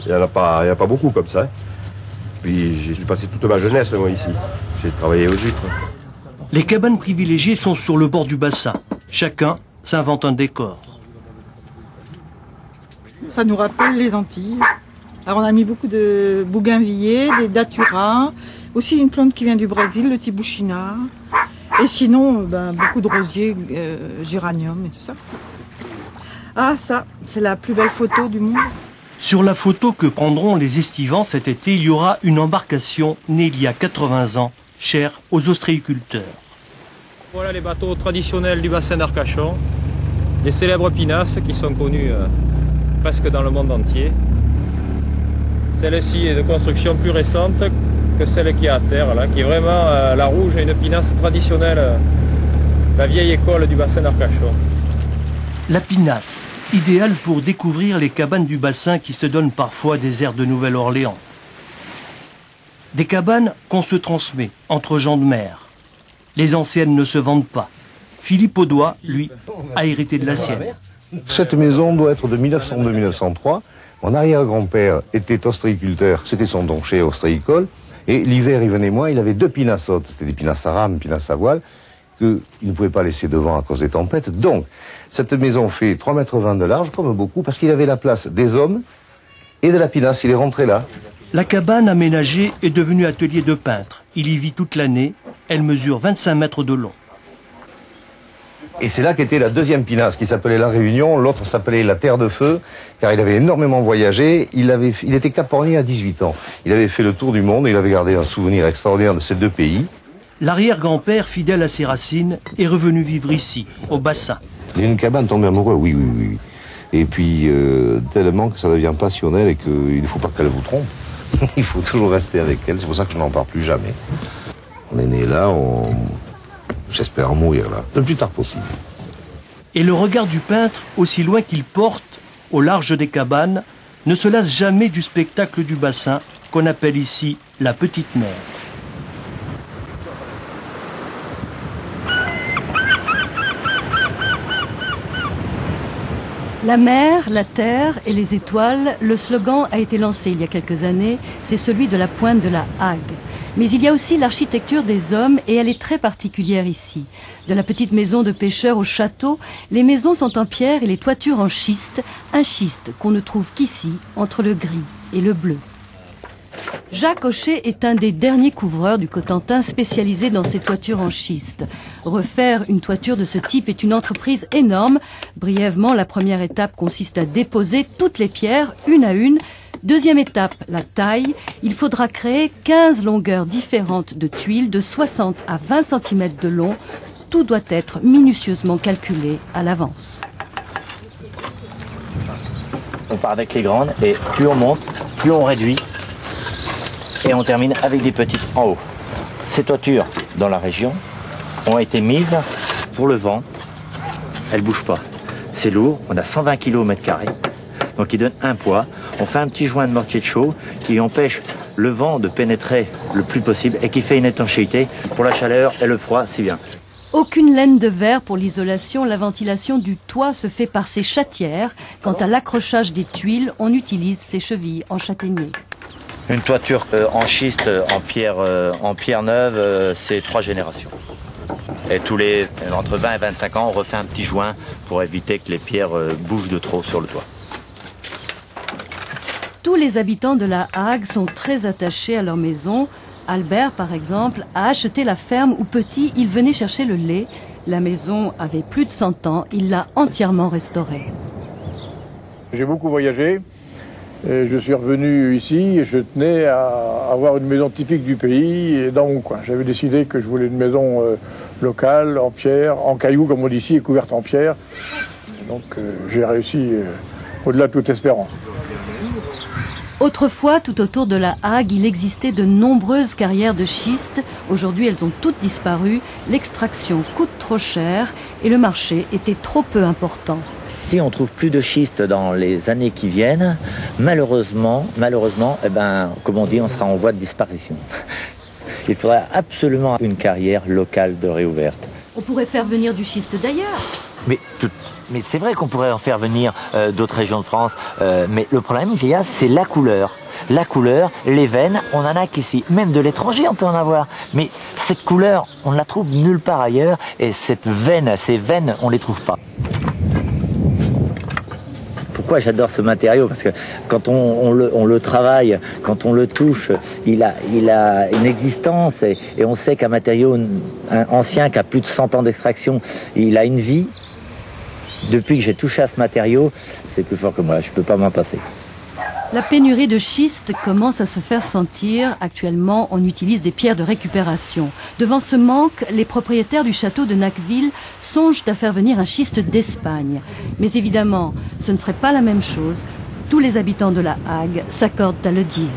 Il n'y en a pas beaucoup comme ça. Puis j'ai passé toute ma jeunesse, moi, ici. J'ai travaillé aux huîtres. Les cabanes privilégiées sont sur le bord du bassin. Chacun s'invente un décor. Ça nous rappelle les Antilles. Alors on a mis beaucoup de bougainvilliers, des daturas, aussi une plante qui vient du Brésil, le tibouchina. Et sinon, beaucoup de rosiers, géranium et tout ça. Ah, ça, c'est la plus belle photo du monde. Sur la photo que prendront les estivants cet été, il y aura une embarcation née il y a 80 ans, chère aux ostréiculteurs. Voilà les bateaux traditionnels du bassin d'Arcachon, les célèbres pinasses qui sont connues presque dans le monde entier. Celle-ci est de construction plus récente que celle qui est à terre, là, qui est vraiment la rouge et une pinasse traditionnelle, la vieille école du bassin d'Arcachon. La pinasse, idéale pour découvrir les cabanes du bassin qui se donnent parfois des airs de Nouvelle-Orléans. Des cabanes qu'on se transmet entre gens de mer. Les anciennes ne se vendent pas. Philippe Audois, lui, a hérité de la sienne. Cette maison doit être de 1902-1903. Mon arrière-grand-père était ostréiculteur, c'était son doncher ostréicole. Et l'hiver, il venait moins, il avait 2 pinassotes. C'était des pinasses à rame, pinasses à voile, qu'il ne pouvait pas laisser devant à cause des tempêtes. Donc, cette maison fait 3,20 m de large, comme beaucoup, parce qu'il avait la place des hommes et de la pinasse. Il est rentré là. La cabane aménagée est devenue atelier de peintre. Il y vit toute l'année. Elle mesure 25 mètres de long. Et c'est là qu'était la deuxième pinasse, qui s'appelait La Réunion. L'autre s'appelait La Terre de Feu, car il avait énormément voyagé. Il était capornier à 18 ans. Il avait fait le tour du monde. Il avait gardé un souvenir extraordinaire de ces 2 pays. L'arrière-grand-père, fidèle à ses racines, est revenu vivre ici, au bassin. Il y a une cabane tombée amoureux, oui. Et puis, tellement que ça devient passionnel et qu'il ne faut pas qu'elle vous trompe. Il faut toujours rester avec elle. C'est pour ça que je n'en parle plus jamais. On est né là, j'espère en mourir là, le plus tard possible. Et le regard du peintre, aussi loin qu'il porte, au large des cabanes, ne se lasse jamais du spectacle du bassin qu'on appelle ici la petite mer. La mer, la terre et les étoiles, le slogan a été lancé il y a quelques années, c'est celui de la pointe de la Hague. Mais il y a aussi l'architecture des hommes et elle est très particulière ici. De la petite maison de pêcheur au château, les maisons sont en pierre et les toitures en schiste, un schiste qu'on ne trouve qu'ici, entre le gris et le bleu. Jacques Hochet est un des derniers couvreurs du Cotentin spécialisé dans ces toitures en schiste. Refaire une toiture de ce type est une entreprise énorme. Brièvement, la première étape consiste à déposer toutes les pierres, une à une. Deuxième étape, la taille. Il faudra créer 15 longueurs différentes de tuiles de 60 à 20 cm de long. Tout doit être minutieusement calculé à l'avance. On part avec les grandes et plus on monte, plus on réduit. Et on termine avec des petites en haut. Ces toitures dans la région ont été mises pour le vent. Elles ne bougent pas. C'est lourd, on a 120 kg au mètre carré. Donc il donne un poids. On fait un petit joint de mortier de chaux qui empêche le vent de pénétrer le plus possible et qui fait une étanchéité. Pour la chaleur et le froid, c'est bien. Aucune laine de verre pour l'isolation, la ventilation du toit se fait par ces chatières. Quant à l'accrochage des tuiles, on utilise ces chevilles en châtaignier. Une toiture en schiste, en pierre neuve, c'est 3 générations. Et entre 20 et 25 ans, on refait un petit joint pour éviter que les pierres bougent de trop sur le toit. Tous les habitants de la Hague sont très attachés à leur maison. Albert, par exemple, a acheté la ferme où petit, il venait chercher le lait. La maison avait plus de 100 ans, il l'a entièrement restaurée. J'ai beaucoup voyagé. Et je suis revenu ici et je tenais à avoir une maison typique du pays et dans mon coin. J'avais décidé que je voulais une maison locale, en pierre, en cailloux comme on dit ici, et couverte en pierre. Donc j'ai réussi au-delà de toute espérance. Autrefois, tout autour de la Hague, il existait de nombreuses carrières de schiste. Aujourd'hui, elles ont toutes disparu. L'extraction coûte trop cher et le marché était trop peu important. Si on trouve plus de schiste dans les années qui viennent, malheureusement, comme on dit, on sera en voie de disparition. Il faudrait absolument une carrière locale de réouverte. On pourrait faire venir du schiste d'ailleurs. Mais c'est vrai qu'on pourrait en faire venir d'autres régions de France. Mais le problème qu'il y a, c'est la couleur. La couleur, les veines, on en a qu'ici. Même de l'étranger, on peut en avoir. Mais cette couleur, on ne la trouve nulle part ailleurs. Et ces veines, on ne les trouve pas. Pourquoi j'adore ce matériau? Parce que quand on le travaille, quand on le touche, il a une existence. Et on sait qu'un matériau ancien qui a plus de 100 ans d'extraction, il a une vie. Depuis que j'ai touché à ce matériau, c'est plus fort que moi, je ne peux pas m'en passer. La pénurie de schiste commence à se faire sentir. Actuellement, on utilise des pierres de récupération. Devant ce manque, les propriétaires du château de Nacqueville songent à faire venir un schiste d'Espagne. Mais évidemment, ce ne serait pas la même chose. Tous les habitants de la Hague s'accordent à le dire.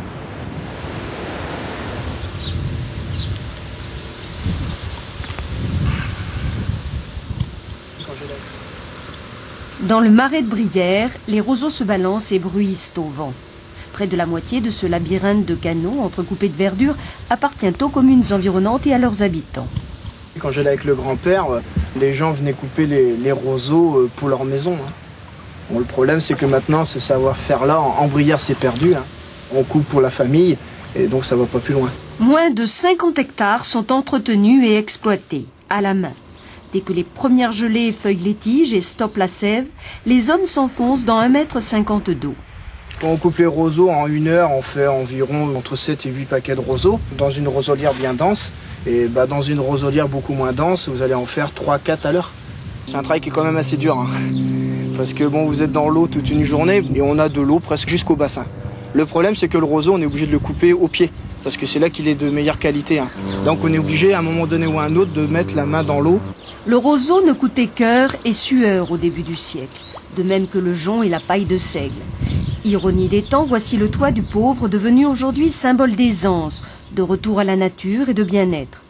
Dans le marais de Brière, les roseaux se balancent et bruissent au vent. Près de la moitié de ce labyrinthe de canaux entrecoupés de verdure appartient aux communes environnantes et à leurs habitants. Quand j'allais avec le grand-père, les gens venaient couper les roseaux pour leur maison. Bon, le problème, c'est que maintenant, ce savoir-faire-là, en Brière, c'est perdu. On coupe pour la famille et donc ça va pas plus loin. Moins de 50 hectares sont entretenus et exploités à la main. Dès que les premières gelées effeuillent les tiges et stoppent la sève, les hommes s'enfoncent dans 1,50 m d'eau. Quand on coupe les roseaux en 1 heure, on fait environ entre 7 et 8 paquets de roseaux dans une roselière bien dense. Et dans une roselière beaucoup moins dense, vous allez en faire 3-4 à l'heure. C'est un travail qui est quand même assez dur. Parce que vous êtes dans l'eau toute une journée et on a de l'eau presque jusqu'au bassin. Le problème, c'est que le roseau, on est obligé de le couper au pied. Parce que c'est là qu'il est de meilleure qualité. Donc on est obligé à un moment donné ou à un autre de mettre la main dans l'eau. Le roseau ne coûtait qu'heure et sueur au début du siècle, de même que le jonc et la paille de seigle. Ironie des temps, voici le toit du pauvre devenu aujourd'hui symbole d'aisance, de retour à la nature et de bien-être.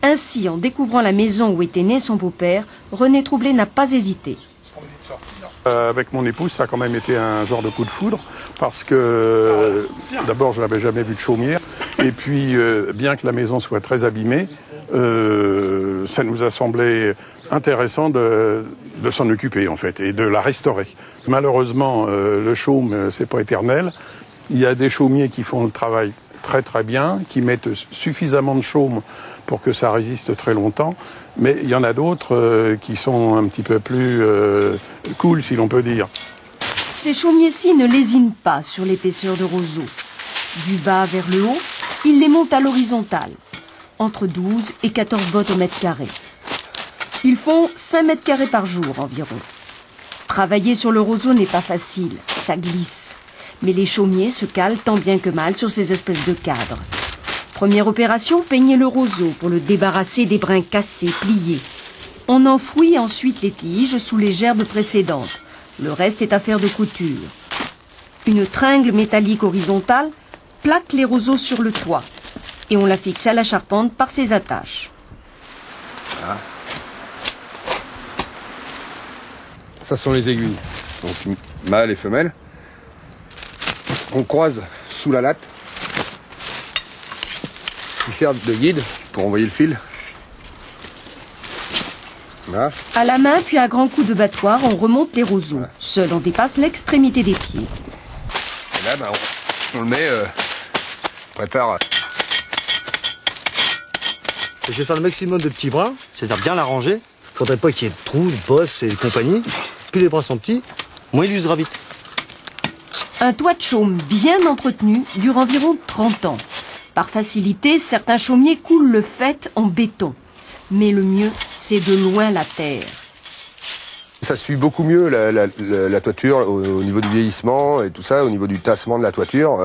Ainsi, en découvrant la maison où était né son beau-père, René Troublé n'a pas hésité. Avec mon épouse, ça a quand même été un genre de coup de foudre, parce que d'abord, je n'avais jamais vu de chaumière, et puis, bien que la maison soit très abîmée, ça nous a semblé intéressant de s'en occuper, en fait, et de la restaurer. Malheureusement, le chaume, c'est pas éternel. Il y a des chaumiers qui font le travail très très bien, qui mettent suffisamment de chaume pour que ça résiste très longtemps, mais il y en a d'autres qui sont un petit peu plus cool, si l'on peut dire. Ces chaumiers-ci ne lésinent pas sur l'épaisseur de roseau. Du bas vers le haut, Ils les montent à l'horizontale, entre 12 et 14 bottes au mètre carré. Ils font 5 mètres carrés par jour environ. Travailler sur le roseau n'est pas facile, ça glisse. Mais les chaumiers se calent tant bien que mal sur ces espèces de cadres. Première opération, peigner le roseau pour le débarrasser des brins cassés, pliés. On enfouit ensuite les tiges sous les gerbes précédentes. Le reste est affaire de couture. Une tringle métallique horizontale plaque les roseaux sur le toit et on la fixe à la charpente par ses attaches. Voilà. Ça sont les aiguilles, donc mâle et femelle. On croise sous la latte qui servent de guide pour envoyer le fil. Voilà. À la main, puis à grands coups de battoir, on remonte les roseaux. Voilà. Seul on dépasse l'extrémité des pieds. Et là, on le met, on prépare. Je vais faire le maximum de petits bras, c'est-à-dire bien l'arranger. Il ne faudrait pas qu'il y ait de trous, de bosses et compagnie. Plus les bras sont petits, moins il usera vite. Un toit de chaume bien entretenu dure environ 30 ans. Par facilité, certains chaumiers coulent le faîte en béton. Mais le mieux, c'est de loin la terre. Ça suit beaucoup mieux la toiture au niveau du vieillissement et tout ça, au niveau du tassement de la toiture.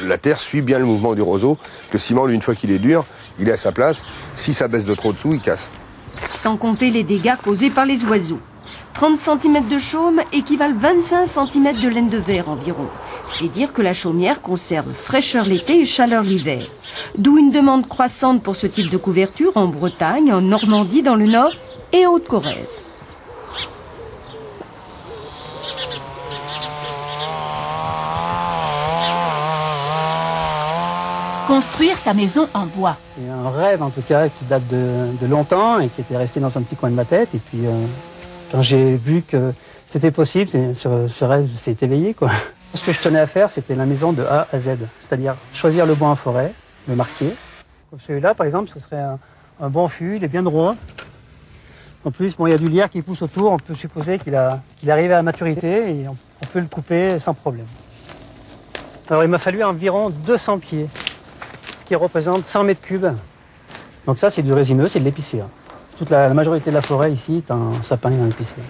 La terre suit bien le mouvement du roseau. Le ciment, lui, une fois qu'il est dur, il est à sa place. Si ça baisse de trop dessous, il casse. Sans compter les dégâts causés par les oiseaux. 30 cm de chaume équivalent 25 cm de laine de verre environ. C'est dire que la chaumière conserve fraîcheur l'été et chaleur l'hiver. D'où une demande croissante pour ce type de couverture en Bretagne, en Normandie, dans le Nord et en Haute-Corrèze. Construire sa maison en bois. C'est un rêve en tout cas qui date de longtemps et qui était resté dans un petit coin de ma tête. Et puis quand j'ai vu que c'était possible, ce rêve s'est éveillé, quoi. Ce que je tenais à faire, c'était la maison de A à Z. C'est-à-dire choisir le bois en forêt, le marquer. Comme celui-là, par exemple, ce serait un bon fût, il est bien droit. En plus, bon, il y a du lierre qui pousse autour, on peut supposer qu'il est arrivé à maturité et on peut le couper sans problème. Alors il m'a fallu environ 200 pieds, ce qui représente 100 mètres cubes. Donc ça, c'est du résineux, c'est de l'épicéa. Toute la majorité de la forêt ici est un sapin et un épicéa.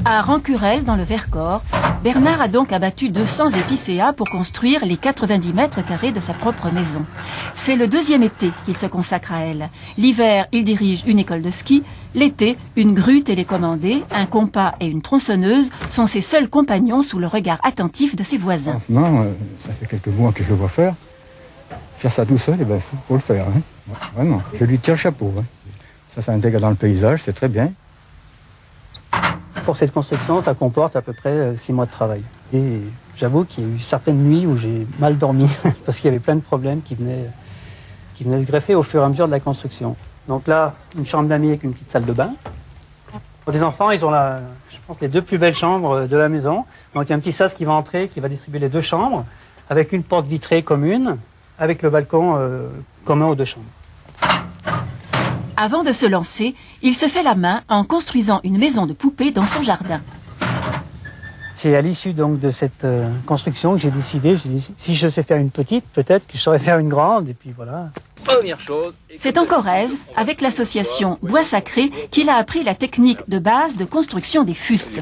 À Rancurel, dans le Vercors, Bernard a donc abattu 200 épicéas pour construire les 90 mètres carrés de sa propre maison. C'est le deuxième été qu'il se consacre à elle. L'hiver, il dirige une école de ski. L'été, une grue télécommandée, un compas et une tronçonneuse sont ses seuls compagnons sous le regard attentif de ses voisins. Non, ça fait quelques mois que je le vois faire. Faire ça tout seul, il faut le faire. Hein. Vraiment, je lui tire le chapeau. Hein. Ça s'intègre dans le paysage, c'est très bien. Pour cette construction, ça comporte à peu près 6 mois de travail. Et j'avoue qu'il y a eu certaines nuits où j'ai mal dormi, parce qu'il y avait plein de problèmes qui venaient se greffer au fur et à mesure de la construction. Donc là, une chambre d'amis avec une petite salle de bain. Pour les enfants, ils ont je pense, les 2 plus belles chambres de la maison. Donc il y a un petit sas qui va entrer, qui va distribuer les 2 chambres, avec une porte vitrée commune, avec le balcon commun aux 2 chambres. Avant de se lancer, il se fait la main en construisant une maison de poupée dans son jardin. C'est à l'issue donc de cette construction que j'ai décidé, si je sais faire une petite, peut-être que je saurais faire une grande, et puis voilà. Première chose. C'est en Corrèze, avec l'association Bois Sacré, qu'il a appris la technique de base de construction des fustes.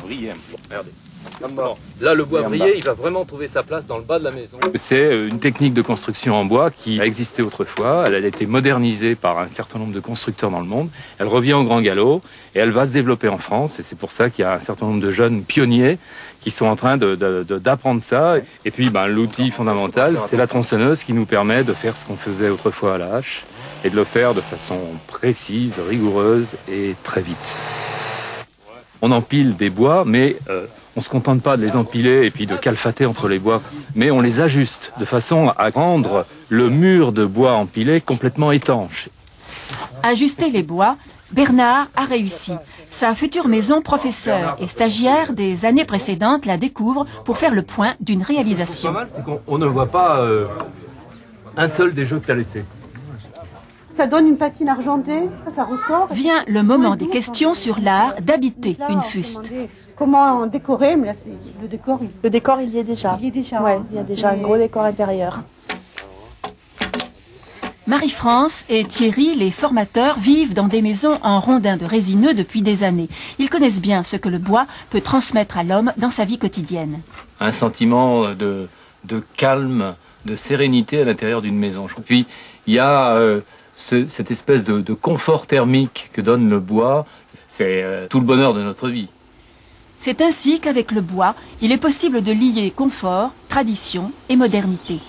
Là, le bois brillé, il va vraiment trouver sa place dans le bas de la maison. C'est une technique de construction en bois qui a existé autrefois. Elle a été modernisée par un certain nombre de constructeurs dans le monde. Elle revient au grand galop et elle va se développer en France. Et c'est pour ça qu'il y a un certain nombre de jeunes pionniers qui sont en train d'apprendre ça. Et puis, l'outil fondamental, c'est la tronçonneuse qui nous permet de faire ce qu'on faisait autrefois à la hache et de le faire de façon précise, rigoureuse et très vite. On empile des bois, mais on ne se contente pas de les empiler et puis de calfater entre les bois, mais on les ajuste de façon à rendre le mur de bois empilé complètement étanche. Ajuster les bois, Bernard a réussi. Sa future maison, professeur et stagiaire des années précédentes, la découvre pour faire le point d'une réalisation. C'est qu'on ne voit pas un seul des jeux que tu as laissés. Ça donne une patine argentée, ça ressort. Vient le moment des questions sur l'art d'habiter une fuste. Comment décorer, mais là, le décor... Le décor, il y est déjà. Il y est déjà. Ouais, il y a déjà un gros décor intérieur. Marie-France et Thierry, les formateurs, vivent dans des maisons en rondins de résineux depuis des années. Ils connaissent bien ce que le bois peut transmettre à l'homme dans sa vie quotidienne. Un sentiment de calme, de sérénité à l'intérieur d'une maison. Puis il y a cette espèce de confort thermique que donne le bois. C'est tout le bonheur de notre vie. C'est ainsi qu'avec le bois, il est possible de lier confort, tradition et modernité.